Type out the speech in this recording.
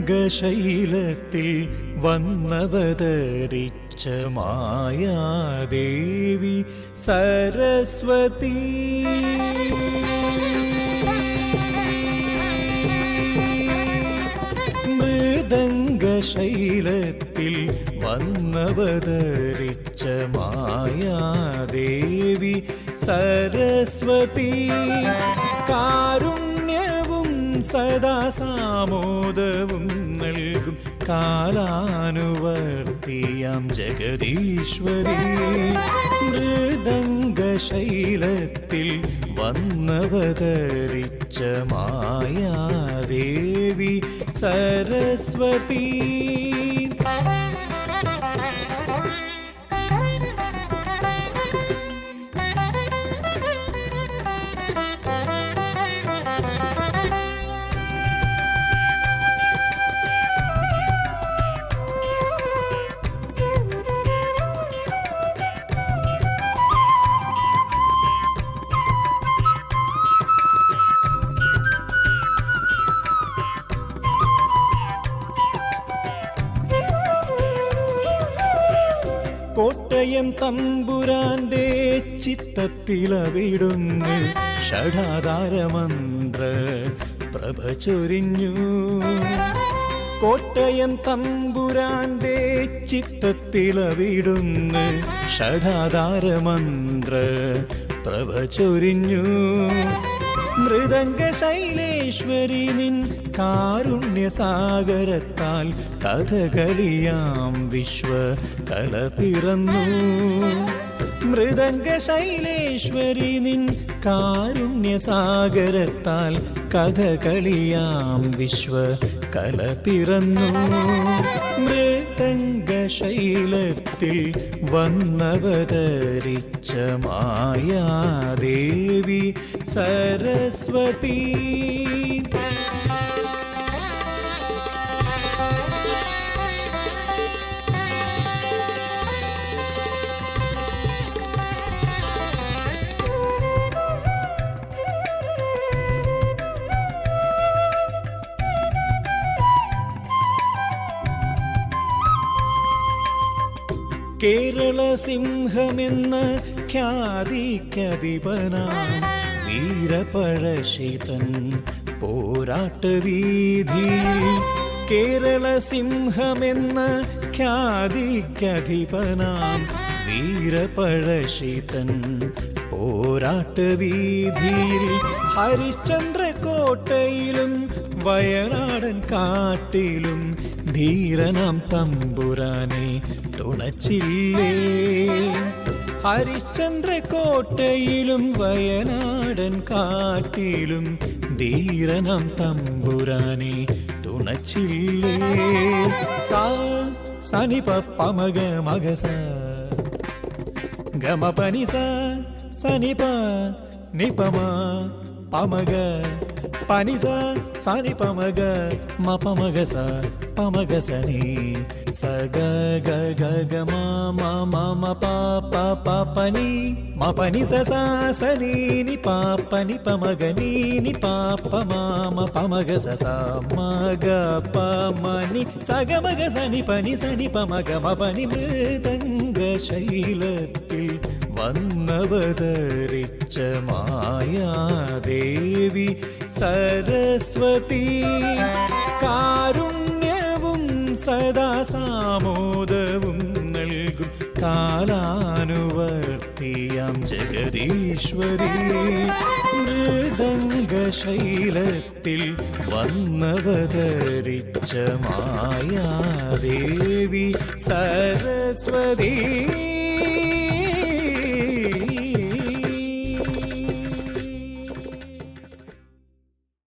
മൃദംഗശൈലത്തിൽ വന്നവതരിച്ച മായാദേവി സരസ്വതി. മൃദംഗശൈലത്തിൽ വന്നവതരിച്ച മായാദേവി സരസ്വതി. കാരുണ്യവും സദാ സാമോദവും നൽകും കാലാനുവർത്തിയാം ജഗദീശ്വരി. മൃദംഗശൈലത്തിൽ വന്നവതരിച്ച മായാദേവി സരസ്വതി. കോട്ടയം തമ്പുരാന്റെ ചിത്തത്തിലവിടുന്ന് ഷഡാധാരമന്ത്ര പ്രഭ ചൊരിഞ്ഞു. കോട്ടയം തമ്പുരാന്റെ ചിത്തത്തിലവിടുന്ന് ഷഡാധാരമന്ത്ര പ്രഭ ചൊരിഞ്ഞു. മൃദംഗശൈലേശ്വരി നിൻ കാരുണ്യസാഗരത്താൽ കഥകളിയാം വിശ്വകല പിറന്നു. മൃദംഗശൈലേശ്വരി നിൻ കാരുണ്യസാഗരത്താൽ കഥകളിയാം വിശ്വകല പിറന്നു. മൃദംഗശൈലത്തിൽ വന്നവതരിച്ച മായാദേവി സരസ്വതി. കേരള സിംഹമെന്ന ഖ്യാതിക്കധിപനാം വീരപഴശ്ശിതൻ പോരാട്ടവീതിയിൽ. കേരള സിംഹമെന്ന ഖ്യാതിക്കധിപനാം വീരപഴശ്ശിതൻ പോരാട്ടവീതിയിൽ. ഹരിശ്ചന്ദ്രകോട്ടയിലും വയനാടൻ കാട്ടിലും ധീരനാം തമ്പുരാനെ തുണച്ചില്ലേ. ഹരിശ്ചന്ദ്രകോട്ടയിലും വയനാടൻ കാട്ടിലും ധീരനാം തമ്പുരാനെ തുണച്ചില്ലേ. സാ സനി പമഗ മഗസ ഗമ പനി സനി പ നിപമ പമഗ പനിസ സനി പമഗ മപമഗ സ പമഗ സനി സഗ ഗ ഗ ഗ മ മ മ മ പ പ പ പനി മ പനി സ സ സനി നി പ പനി പമഗ നി നി പ പ മ മ പമഗ സ സ മ ഗ പ മ നി സഗ മഗ സനി പനി സനി പമഗ മ പനി. മൃദംഗശൈലത്തിൽ വന്നവതരിച്ച മായാദേവി സരസ്വതി. കാരുണ്യവും സദാ സാമോദവും നൽകും കാലാനുവർത്തിയാം ജഗദീശ്വരി. മൃദംഗശൈലത്തിൽ വന്നവതരിച്ച മായാദേവി സരസ്വതി.